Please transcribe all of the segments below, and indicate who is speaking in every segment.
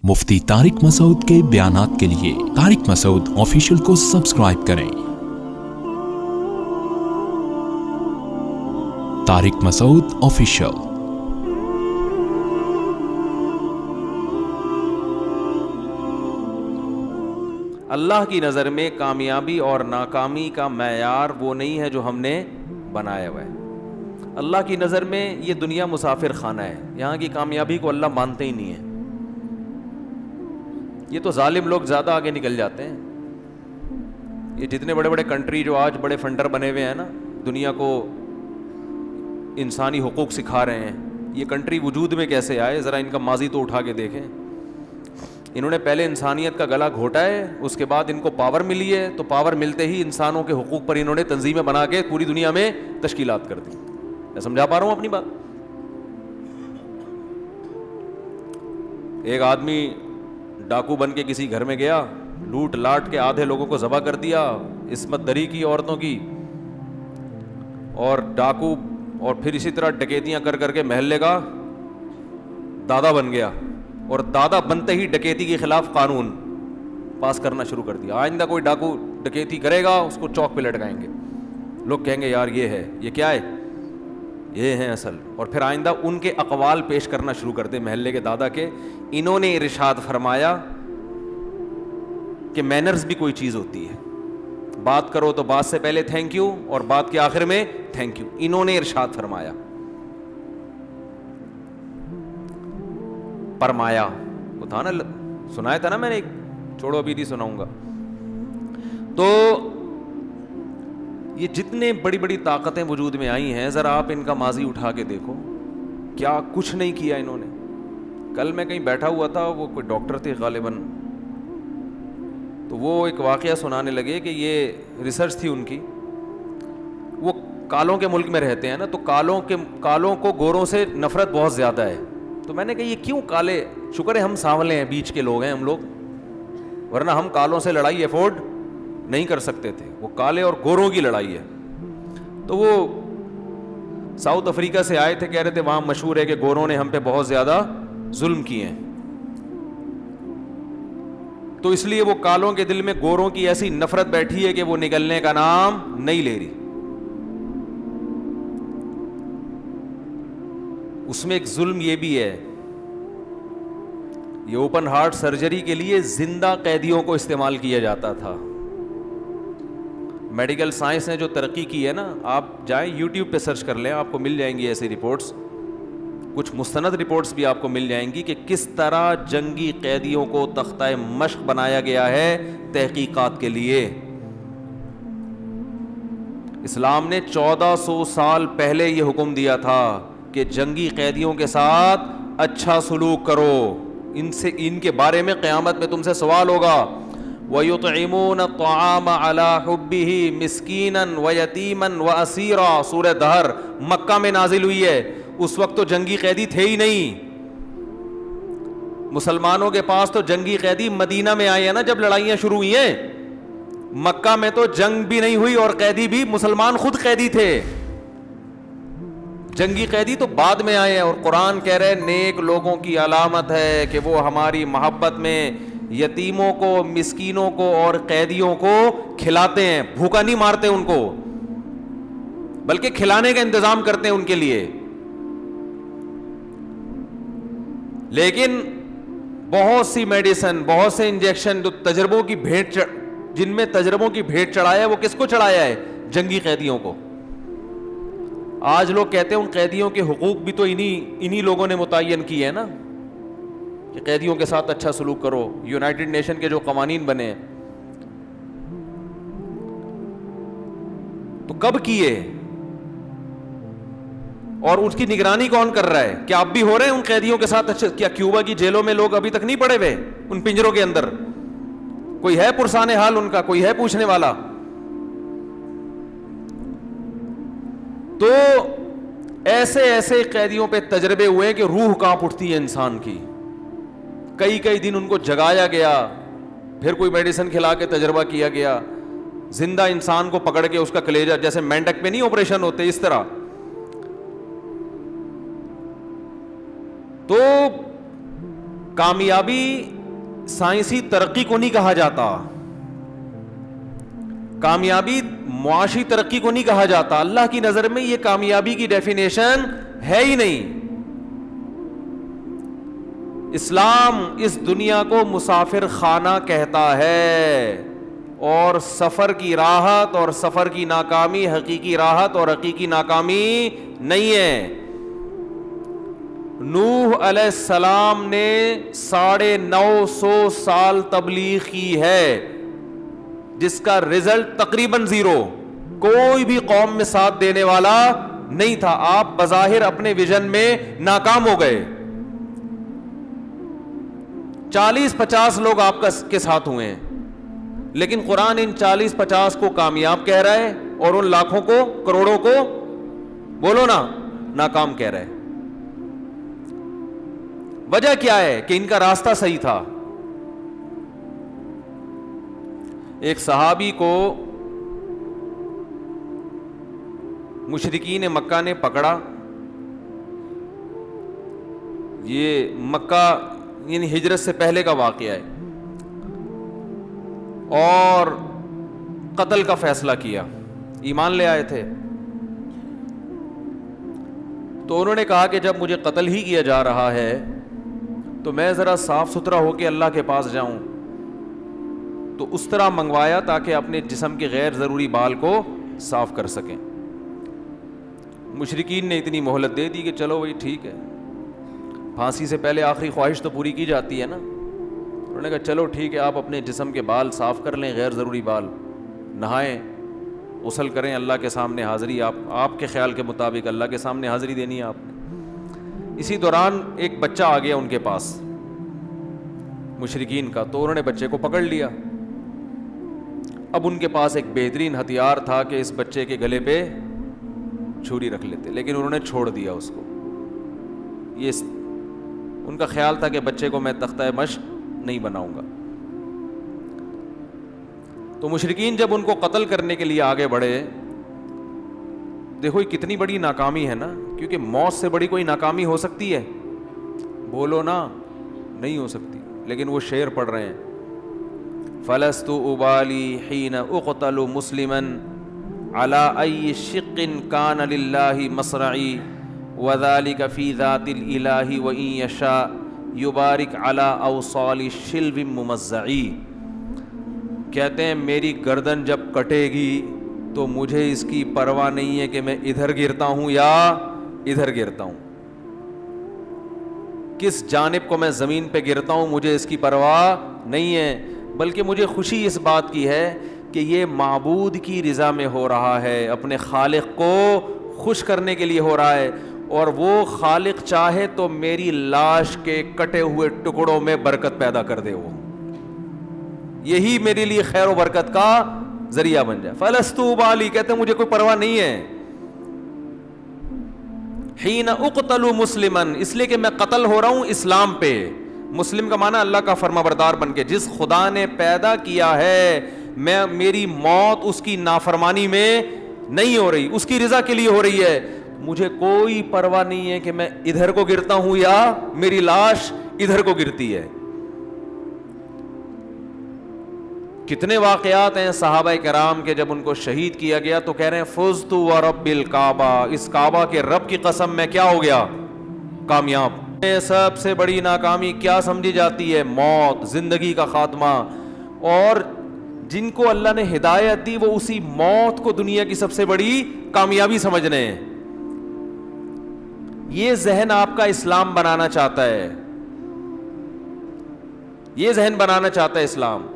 Speaker 1: مفتی طارق مسعود کے بیانات کے لیے طارق مسعود آفیشیل کو سبسکرائب کریں۔ طارق مسعود آفیشیل۔
Speaker 2: اللہ کی نظر میں کامیابی اور ناکامی کا معیار وہ نہیں ہے جو ہم نے بنایا ہوا ہے۔ اللہ کی نظر میں یہ دنیا مسافر خانہ ہے، یہاں کی کامیابی کو اللہ مانتے ہی نہیں ہے۔ یہ تو ظالم لوگ زیادہ آگے نکل جاتے ہیں۔ یہ جتنے بڑے بڑے کنٹری جو آج بڑے فنڈر بنے ہوئے ہیں نا، دنیا کو انسانی حقوق سکھا رہے ہیں، یہ کنٹری وجود میں کیسے آئے؟ ذرا ان کا ماضی تو اٹھا کے دیکھیں۔ انہوں نے پہلے انسانیت کا گلا گھونٹا ہے، اس کے بعد ان کو پاور ملی ہے، تو پاور ملتے ہی انسانوں کے حقوق پر انہوں نے تنظیمیں بنا کے پوری دنیا میں تشکیلات کر دی۔ میں سمجھا پا رہا ہوں اپنی بات؟ ایک آدمی ڈاکو بن کے کسی گھر میں گیا، لوٹ لاٹ کے آدھے لوگوں کو ذبح کر دیا، عصمت دری کی عورتوں کی، اور ڈاکو اور پھر اسی طرح ڈکیتیاں کر کر کے محلے کا دادا بن گیا، اور دادا بنتے ہی ڈکیتی کے خلاف قانون پاس کرنا شروع کر دیا۔ آئندہ کوئی ڈاکو ڈکیتی کرے گا اس کو چوک پہ لٹکائیں گے، لوگ کہیں گے یار یہ ہے، یہ کیا ہے، یہ ہیں اصل۔ اور پھر آئندہ ان کے اقوال پیش کرنا شروع کر دے محلے کے دادا کے۔ انہوں نے ارشاد فرمایا کہ مینرز بھی کوئی چیز ہوتی ہے، بات کرو تو بات سے پہلے تھینک یو اور بات کے آخر میں تھینک یو، انہوں نے ارشاد فرمایا۔ وہ تھا نا، سنایا تھا نا میں نے، ایک چھوڑو ابھی نہیں سناؤں گا۔ تو یہ جتنے بڑی بڑی طاقتیں وجود میں آئی ہیں، ذرا آپ ان کا ماضی اٹھا کے دیکھو، کیا کچھ نہیں کیا انہوں نے۔ کل میں کہیں بیٹھا ہوا تھا، وہ کوئی ڈاکٹر تھے غالباً، تو وہ ایک واقعہ سنانے لگے کہ یہ ریسرچ تھی ان کی۔ وہ کالوں کے ملک میں رہتے ہیں نا، تو کالوں کو گوروں سے نفرت بہت زیادہ ہے۔ تو میں نے کہا یہ کیوں کالے، شکر ہے ہم سانولے ہیں، بیچ کے لوگ ہیں ہم لوگ، ورنہ ہم کالوں سے لڑائی افورڈ نہیں کر سکتے تھے۔ وہ کالے اور گوروں کی لڑائی ہے۔ تو وہ ساؤتھ افریقہ سے آئے تھے، کہہ رہے تھے وہاں مشہور ہے کہ گوروں نے ہم پہ بہت زیادہ ظلم کیے ہیں، تو اس لیے وہ کالوں کے دل میں گوروں کی ایسی نفرت بیٹھی ہے کہ وہ نگلنے کا نام نہیں لے رہی۔ اس میں ایک ظلم یہ بھی ہے، یہ اوپن ہارٹ سرجری کے لیے زندہ قیدیوں کو استعمال کیا جاتا تھا۔ میڈیکل سائنس نے جو ترقی کی ہے نا، آپ جائیں یوٹیوب پہ سرچ کر لیں، آپ کو مل جائیں گی ایسی رپورٹس، کچھ مستند رپورٹس بھی آپ کو مل جائیں گی کہ کس طرح جنگی قیدیوں کو تختہ مشق بنایا گیا ہے تحقیقات کے لیے۔ اسلام نے 1400 سال پہلے یہ حکم دیا تھا کہ جنگی قیدیوں کے ساتھ اچھا سلوک کرو، ان کے بارے میں قیامت میں تم سے سوال ہوگا۔ وَيُطْعِمُونَ الطَّعَامَ عَلَى حُبِّهِ مِسْكِينًا وَيَتِيمًا وَأَسِيرًا، سورہ دہر مکہ میں نازل ہوئی ہے۔ اس وقت تو جنگی قیدی تھے ہی نہیں، مسلمانوں کے پاس تو جنگی قیدی مدینہ میں آئے ہیں نا، جب لڑائیاں شروع ہوئی ہیں۔ مکہ میں تو جنگ بھی نہیں ہوئی اور قیدی بھی مسلمان خود قیدی تھے، جنگی قیدی تو بعد میں آئے ہیں۔ اور قرآن کہہ رہے نیک لوگوں کی علامت ہے کہ وہ ہماری محبت میں یتیموں کو، مسکینوں کو اور قیدیوں کو کھلاتے ہیں، بھوکا نہیں مارتے ان کو، بلکہ کھلانے کا انتظام کرتے ہیں ان کے لیے۔ لیکن بہت سی میڈیسن، بہت سے انجیکشن جو تجربوں کی بھیٹ، جن میں تجربوں کی بھیٹ چڑھایا ہے، وہ کس کو چڑھایا ہے؟ جنگی قیدیوں کو۔ آج لوگ کہتے ہیں ان قیدیوں کے حقوق بھی تو انہی لوگوں نے متعین کیے ہیں نا، کہ قیدیوں کے ساتھ اچھا سلوک کرو، یونائٹڈ نیشن کے جو قوانین بنے ہیں۔ تو کب کیے اور اس کی نگرانی کون کر رہا ہے؟ کیا اب بھی ہو رہے ہیں ان قیدیوں کے ساتھ اچھا؟ کیا کیوبا کی جیلوں میں لوگ ابھی تک نہیں پڑے ہوئے ان پنجروں کے اندر؟ کوئی ہے پرسان حال ان کا؟ کوئی ہے پوچھنے والا؟ تو ایسے ایسے قیدیوں پہ تجربے ہوئے کہ روح کانپ اٹھتی ہے انسان کی۔ کئی دن ان کو جگایا گیا، پھر کوئی میڈیسن کھلا کے تجربہ کیا گیا، زندہ انسان کو پکڑ کے اس کا کلیجہ، جیسے مینڈک پہ نہیں آپریشن ہوتے اس طرح۔ تو کامیابی سائنسی ترقی کو نہیں کہا جاتا, کامیابی معاشی ترقی کو نہیں کہا جاتا. اللہ کی نظر میں یہ کامیابی کی ڈیفینیشن ہے ہی نہیں. اسلام اس دنیا کو مسافر خانہ کہتا ہے, اور سفر کی راحت اور سفر کی ناکامی حقیقی راحت اور حقیقی ناکامی نہیں ہے. نوح علیہ السلام نے 950 سال تبلیغ کی ہے, جس کا رزلٹ تقریباً 0. کوئی بھی قوم میں ساتھ دینے والا نہیں تھا. آپ بظاہر اپنے ویژن میں ناکام ہو گئے. 40-50 لوگ آپ کے ساتھ ہوئے ہیں, لیکن قرآن ان 40-50 کو کامیاب کہہ رہا ہے اور ان لاکھوں کو, کروڑوں کو, بولو نا, ناکام کہہ رہا ہے. وجہ کیا ہے؟ کہ ان کا راستہ صحیح تھا. ایک صحابی کو مشرکین مکہ نے پکڑا. یہ مکہ یعنی ہجرت سے پہلے کا واقعہ ہے, اور قتل کا فیصلہ کیا. ایمان لے آئے تھے, تو انہوں نے کہا کہ جب مجھے قتل ہی کیا جا رہا ہے تو میں ذرا صاف ستھرا ہو کے اللہ کے پاس جاؤں. تو اس طرح منگوایا تاکہ اپنے جسم کے غیر ضروری بال کو صاف کر سکیں. مشرکین نے اتنی مہلت دے دی کہ چلو بھائی ٹھیک ہے, پھانسی سے پہلے آخری خواہش تو پوری کی جاتی ہے نا. انہوں نے کہا چلو ٹھیک ہے, آپ اپنے جسم کے بال صاف کر لیں, غیر ضروری بال, نہائیں, غسل کریں, اللہ کے سامنے حاضری, آپ کے خیال کے مطابق اللہ کے سامنے حاضری دینی ہے آپ نے. اسی دوران ایک بچہ آ گیا ان کے پاس مشرکین کا, تو انہوں نے بچے کو پکڑ لیا. اب ان کے پاس ایک بہترین ہتھیار تھا کہ اس بچے کے گلے پہ چھری رکھ لیتے, لیکن انہوں نے چھوڑ دیا اس کو. یہ ان کا خیال تھا کہ بچے کو میں تختہ مشق نہیں بناؤں گا. تو مشرکین جب ان کو قتل کرنے کے لیے آگے بڑھے, دیکھو یہ کتنی بڑی ناکامی ہے نا, کیونکہ موت سے بڑی کوئی ناکامی ہو سکتی ہے؟ بولو نا, نہیں ہو سکتی. لیکن وہ شعر پڑھ رہے ہیں, فلست ابالی حین اقتل مسلما علی ای شق کان للہ مصرعی وذلک فی ذات الالہ وان یشاء یبارک علی اوصال شلو ممزعی. کہتے ہیں میری گردن جب کٹے گی تو مجھے اس کی پرواہ نہیں ہے کہ میں ادھر گرتا ہوں یا ادھر گرتا ہوں, کس جانب کو میں زمین پہ گرتا ہوں مجھے اس کی پرواہ نہیں ہے, بلکہ مجھے خوشی اس بات کی ہے کہ یہ معبود کی رضا میں ہو رہا ہے, اپنے خالق کو خوش کرنے کے لیے ہو رہا ہے, اور وہ خالق چاہے تو میری لاش کے کٹے ہوئے ٹکڑوں میں برکت پیدا کر دے, وہ یہی میرے لیے خیر و برکت کا ذریعہ بن جائے. فلست ابالی, کہتے ہیں مجھے کوئی پرواہ نہیں ہے. حین اقتل مسلما, اس لیے کہ میں قتل ہو رہا ہوں اسلام پہ. مسلم کا معنی اللہ کا فرما بردار بن کے, جس خدا نے پیدا کیا ہے, میری موت اس کی نافرمانی میں نہیں ہو رہی, اس کی رضا کے لیے ہو رہی ہے. مجھے کوئی پرواہ نہیں ہے کہ میں ادھر کو گرتا ہوں یا میری لاش ادھر کو گرتی ہے. کتنے واقعات ہیں صحابہ کرام کے, جب ان کو شہید کیا گیا تو کہہ رہے ہیں فزت ورب الکعبہ, اس کعبہ کے رب کی قسم میں کیا ہو گیا, کامیاب. سب سے بڑی ناکامی کیا سمجھی جاتی ہے؟ موت, زندگی کا خاتمہ. اور جن کو اللہ نے ہدایت دی وہ اسی موت کو دنیا کی سب سے بڑی کامیابی سمجھ رہے ہیں. یہ ذہن آپ کا اسلام بنانا چاہتا ہے, یہ ذہن بنانا چاہتا ہے اسلام.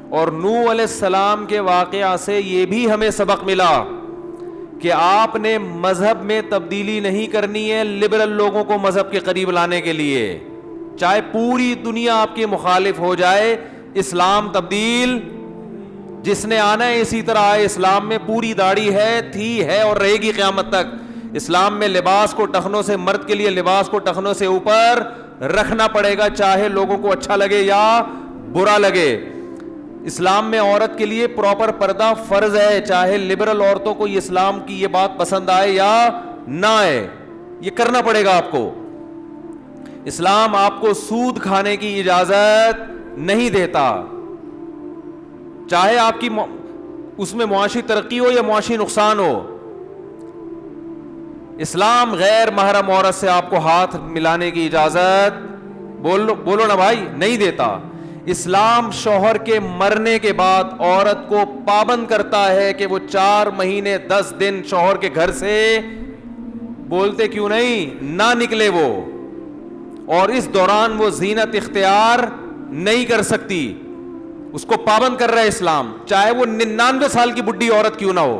Speaker 2: اور نوح علیہ السلام کے واقعہ سے یہ بھی ہمیں سبق ملا کہ آپ نے مذہب میں تبدیلی نہیں کرنی ہے لبرل لوگوں کو مذہب کے قریب لانے کے لیے. چاہے پوری دنیا آپ کے مخالف ہو جائے, اسلام تبدیل جس نے آنا ہے اسی طرح آئے. اسلام میں پوری داڑھی ہے, تھی, ہے اور رہے گی قیامت تک. اسلام میں لباس کو ٹخنوں سے, مرد کے لیے لباس کو ٹخنوں سے اوپر رکھنا پڑے گا, چاہے لوگوں کو اچھا لگے یا برا لگے. اسلام میں عورت کے لیے پراپر پردہ فرض ہے, چاہے لبرل عورتوں کو یہ اسلام کی یہ بات پسند آئے یا نہ آئے, یہ کرنا پڑے گا آپ کو. اسلام آپ کو سود کھانے کی اجازت نہیں دیتا، چاہے آپ کی اس میں معاشی ترقی ہو یا معاشی نقصان ہو. اسلام غیر محرم عورت سے آپ کو ہاتھ ملانے کی اجازت بولو نا بھائی نہیں دیتا. اسلام شوہر کے مرنے کے بعد عورت کو پابند کرتا ہے کہ وہ 4 مہینے 10 دن شوہر کے گھر سے بولتے کیوں نہیں نہ نکلے وہ، اور اس دوران وہ زینت اختیار نہیں کر سکتی. اس کو پابند کر رہا ہے اسلام، چاہے وہ 99 سال کی بڈھی عورت کیوں نہ ہو.